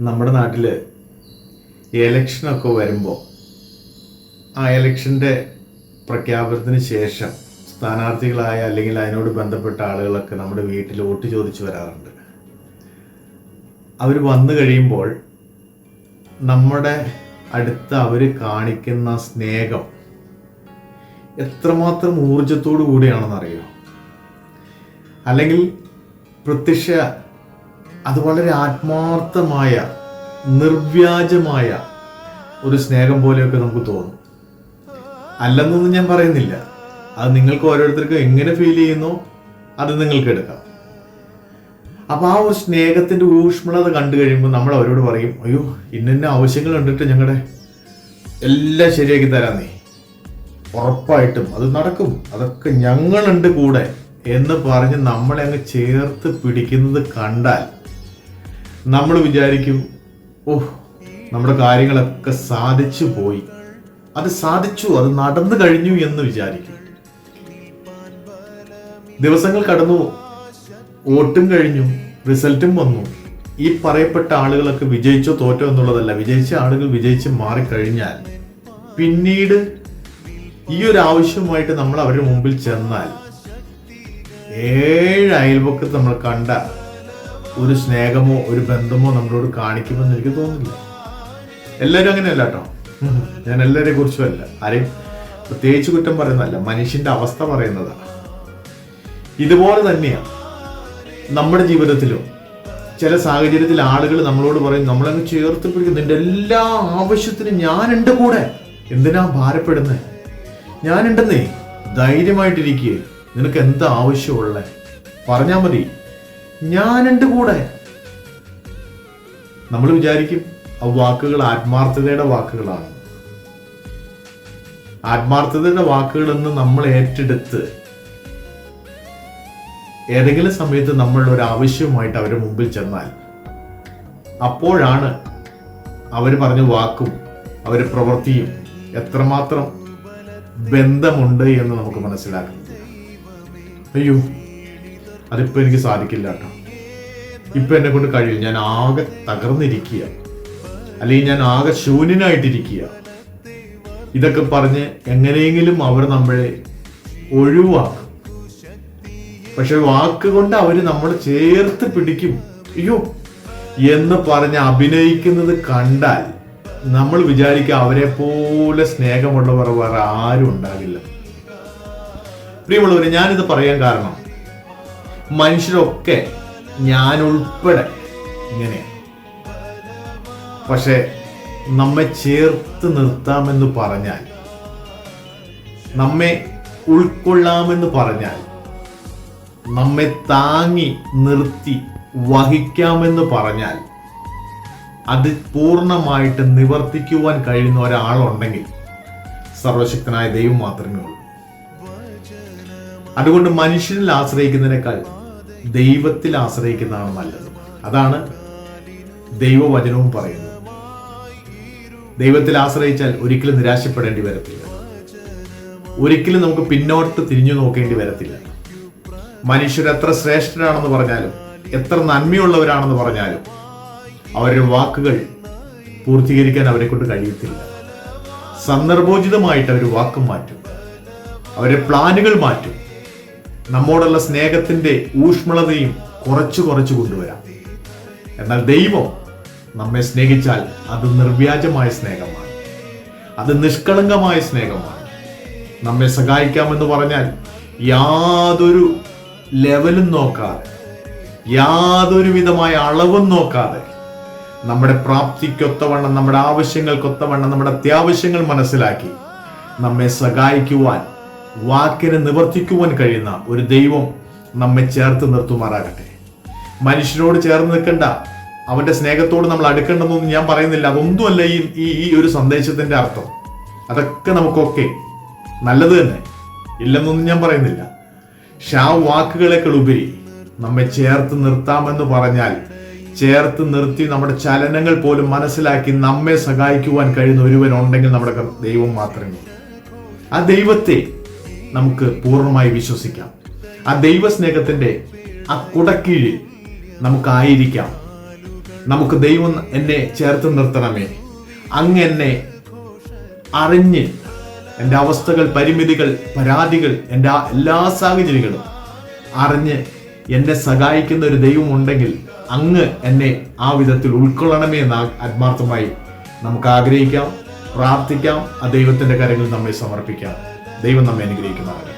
നമ്മുടെ നാട്ടിൽ എലക്ഷനൊക്കെ വരുമ്പോൾ ആ എലക്ഷൻ്റെ പ്രഖ്യാപനത്തിന് ശേഷം സ്ഥാനാർത്ഥികളായ അല്ലെങ്കിൽ അതിനോട് ബന്ധപ്പെട്ട ആളുകളൊക്കെ നമ്മുടെ വീട്ടിൽ വോട്ട് ചോദിച്ചു വരാറുണ്ട്. അവർ വന്നു കഴിയുമ്പോൾ നമ്മുടെ അടുത്ത് അവർ കാണിക്കുന്ന സ്നേഹം എത്രമാത്രം ഊർജത്തോടു കൂടിയാണെന്നറിയോ? അല്ലെങ്കിൽ അത് വളരെ ആത്മാർത്ഥമായ നിർവ്യാജമായ ഒരു സ്നേഹം പോലെയൊക്കെ നമുക്ക് തോന്നും. അല്ലെന്നൊന്നും ഞാൻ പറയുന്നില്ല. അത് നിങ്ങൾക്ക് ഓരോരുത്തർക്കും എങ്ങനെ ഫീൽ ചെയ്യുന്നോ അത് നിങ്ങൾക്ക് എടുക്കാം. അപ്പോൾ ആ ഒരു സ്നേഹത്തിൻ്റെ ഊഷ്മളത കണ്ടു കഴിയുമ്പോൾ നമ്മൾ അവരോട് പറയും, അയ്യോ ഇന്ന ആവശ്യങ്ങൾ കണ്ടിട്ട് ഞങ്ങളുടെ എല്ലാം ശരിയാക്കി തരാന്നേ, ഉറപ്പായിട്ടും അത് നടക്കും, അതൊക്കെ ഞങ്ങളുണ്ട് കൂടെ എന്ന് പറഞ്ഞ് നമ്മളെ അങ്ങ് ചേർത്ത് പിടിക്കുന്നത് കണ്ടാൽ നമ്മൾ വിചാരിക്കും, ഓഹ് നമ്മുടെ കാര്യങ്ങളൊക്കെ സാധിച്ചു പോയി, അത് സാധിച്ചു, അത് നടന്നു കഴിഞ്ഞു എന്ന് വിചാരിക്കും. ദിവസങ്ങൾ കടന്നു, വോട്ടും കഴിഞ്ഞു, റിസൾട്ടും വന്നു. ഈ പറയപ്പെട്ട ആളുകളൊക്കെ വിജയിച്ചോ തോറ്റോ എന്നുള്ളതല്ല, വിജയിച്ച ആളുകൾ വിജയിച്ച് മാറിക്കഴിഞ്ഞാൽ പിന്നീട് ഈ ഒരു ആവശ്യവുമായിട്ട് നമ്മൾ അവരുടെ മുമ്പിൽ ചെന്നാൽ 7 അയൽപക്കത്ത് നമ്മൾ കണ്ട ഒരു സ്നേഹമോ ഒരു ബന്ധമോ നമ്മളോട് കാണിക്കുമെന്ന് എനിക്ക് തോന്നുന്നില്ല. എല്ലാവരും അങ്ങനെയല്ല കേട്ടോ. ഞാൻ എല്ലാവരെ കുറിച്ചും അല്ല, ആരെയും പ്രത്യേകിച്ച് കുറ്റം പറയുന്നതല്ല, മനുഷ്യന്റെ അവസ്ഥ പറയുന്നതാണ്. ഇതുപോലെ തന്നെയാണ് നമ്മുടെ ജീവിതത്തിലും ചില സാഹചര്യത്തിൽ ആളുകൾ നമ്മളോട് പറയും, നമ്മളങ്ങ് ചേർത്ത് പിടിക്കും, നിന്റെ എല്ലാ ആവശ്യത്തിനും ഞാനുണ്ട് കൂടെ, എന്തിനാ ഭാരപ്പെടുന്നേ, ഞാനുണ്ടെന്നേ, ധൈര്യമായിട്ടിരിക്കുക, നിനക്ക് എന്താ ആവശ്യമുള്ള പറഞ്ഞാൽ മതി, ഞാനുണ്ട് കൂടെ. നമ്മൾ വിചാരിക്കും ആ വാക്കുകൾ ആത്മാർത്ഥതയുടെ വാക്കുകളാണ്. ആത്മാർത്ഥതയുടെ വാക്കുകളെന്ന് നമ്മൾ ഏറ്റെടുത്ത് ഏതെങ്കിലും സമയത്ത് നമ്മൾ ഒരു ആവശ്യവുമായിട്ട് അവരുടെ മുമ്പിൽ ചെന്നാൽ അപ്പോഴാണ് അവർ പറഞ്ഞ വാക്കും അവരുടെ പ്രവൃത്തിയും എത്രമാത്രം ബന്ധമുണ്ട് എന്ന് നമുക്ക് മനസ്സിലാക്കുന്നത്. അയ്യോ അതിപ്പോ എനിക്ക് സാധിക്കില്ല കേട്ടോ, ഇപ്പൊ എന്നെ കൊണ്ട് കഴിയും, ഞാൻ ആകെ തകർന്നിരിക്കുക, അല്ലെങ്കിൽ ഞാൻ ആകെ ശൂന്യനായിട്ടിരിക്കുക, ഇതൊക്കെ പറഞ്ഞ് എങ്ങനെയെങ്കിലും അവർ നമ്മളെ ഒഴിവാക്കും. പക്ഷെ വാക്കുകൊണ്ട് അവർ നമ്മളെ ചേർത്ത് പിടിക്കും, അയ്യോ എന്ന് പറഞ്ഞ് അഭിനയിക്കുന്നത് കണ്ടാൽ നമ്മൾ വിചാരിക്കുക അവരെ പോലെ സ്നേഹമുള്ളവർ വേറെ ആരും ഉണ്ടാകില്ല. പ്രിയമുള്ളവരെ, ഞാനിത് പറയാൻ കാരണം മനുഷ്യരൊക്കെ ഞാൻ ഉൾപ്പെടെ ഇങ്ങനെയാണ്. പക്ഷെ നമ്മെ ചേർത്ത് നിർത്താമെന്ന് പറഞ്ഞാൽ, നമ്മെ ഉൾക്കൊള്ളാമെന്ന് പറഞ്ഞാൽ, നമ്മെ താങ്ങി നിർത്തി വഹിക്കാമെന്ന് പറഞ്ഞാൽ അത് പൂർണ്ണമായിട്ട് നിവർത്തിക്കുവാൻ കഴിയുന്ന ഒരാളുണ്ടെങ്കിൽ സർവശക്തനായ ദൈവം മാത്രമേ ഉള്ളൂ. അതുകൊണ്ട് മനുഷ്യനിൽ ആശ്രയിക്കുന്നതിനേക്കാൾ ദൈവത്തിൽ ആശ്രയിക്കുന്നതാണ് നല്ലത്. അതാണ് ദൈവവചനവും പറയുന്നത്. ദൈവത്തിൽ ആശ്രയിച്ചാൽ ഒരിക്കലും നിരാശപ്പെടേണ്ടി വരത്തില്ല, ഒരിക്കലും നമുക്ക് പിന്നോട്ട് തിരിഞ്ഞു നോക്കേണ്ടി വരത്തില്ല. മനുഷ്യർ എത്ര ശ്രേഷ്ഠരാണെന്ന് പറഞ്ഞാലും എത്ര നന്മയുള്ളവരാണെന്ന് പറഞ്ഞാലും അവരുടെ വാക്കുകൾ പൂർത്തീകരിക്കാൻ അവരെ കൊണ്ട് കഴിയത്തില്ല. സന്ദർഭോചിതമായിട്ട് അവർ വാക്ക് മാറ്റും, അവരുടെ പ്ലാനുകൾ മാറ്റും. നമ്മോടുള്ള സ്നേഹത്തിന്റെ ഊഷ്മളതയും കുറച്ചു കൊണ്ടുവരാം. എന്നാൽ ദൈവം നമ്മെ സ്നേഹിച്ചാൽ അത് നിർവ്യാജമായ സ്നേഹമാണ്, അത് നിഷ്കളങ്കമായ സ്നേഹമാണ്. നമ്മെ സഹായിക്കാമെന്ന് പറഞ്ഞാൽ യാതൊരു ലെവലും നോക്കാതെ, യാതൊരു വിധമായ അളവും നോക്കാതെ, നമ്മുടെ പ്രാപ്തിക്കൊത്തവണ്ണം, നമ്മുടെ ആവശ്യങ്ങൾക്കൊത്തവണ്ണം, നമ്മുടെ അത്യാവശ്യങ്ങൾ മനസ്സിലാക്കി നമ്മെ സഹായിക്കുവാൻ, വാക്കിനെ നിവർത്തിക്കുവാൻ കഴിയുന്ന ഒരു ദൈവം നമ്മെ ചേർത്ത് നിർത്തുമാറാകട്ടെ. മനുഷ്യനോട് ചേർന്ന് നിൽക്കണ്ട, അവന്റെ സ്നേഹത്തോട് നമ്മൾ അടുക്കേണ്ടെന്നൊന്നും ഞാൻ പറയുന്നില്ല. അതൊന്നുമല്ല ഈ ഒരു സന്ദേശത്തിന്റെ അർത്ഥം. അതൊക്കെ നമുക്കൊക്കെ നല്ലത് തന്നെ, ഇല്ലെന്നൊന്നും ഞാൻ പറയുന്നില്ല. പക്ഷെ ആ വാക്കുകളേക്കാൾ ഉപരി നമ്മെ ചേർത്ത് നിർത്താമെന്ന് പറഞ്ഞാൽ ചേർത്ത് നിർത്തി നമ്മുടെ ചലനങ്ങൾ പോലും മനസ്സിലാക്കി നമ്മെ സഹായിക്കുവാൻ കഴിയുന്ന ഒരുവൻ ഉണ്ടെങ്കിൽ നമ്മുടെ ദൈവം മാത്രമേ. ആ ദൈവത്തെ നമുക്ക് പൂർണ്ണമായി വിശ്വസിക്കാം. ആ ദൈവസ്നേഹത്തിന്റെ ആ കുടക്കീഴിൽ നമുക്കായിരിക്കാം. നമുക്ക് ദൈവം എന്നെ ചേർത്ത് നിർത്തണമേ. അങ്ങ് എന്നെ അറിഞ്ഞ് എൻ്റെ അവസ്ഥകൾ, പരിമിതികൾ, പരാതികൾ, എൻ്റെ എല്ലാ സാഹചര്യങ്ങളും അറിഞ്ഞ് എന്നെ സഹായിക്കുന്ന ഒരു ദൈവം ഉണ്ടെങ്കിൽ അങ്ങ് എന്നെ ആ വിധത്തിൽ ഉൾക്കൊള്ളണമേ എന്ന് ആത്മാർത്ഥമായി നമുക്ക് ആഗ്രഹിക്കാം, പ്രാർത്ഥിക്കാം. ആ ദൈവത്തിന്റെ കരങ്ങളിൽ നമ്മെ സമർപ്പിക്കാം. ദൈവം നമ്മെ അനുഗ്രഹിക്കുന്നതാണ്.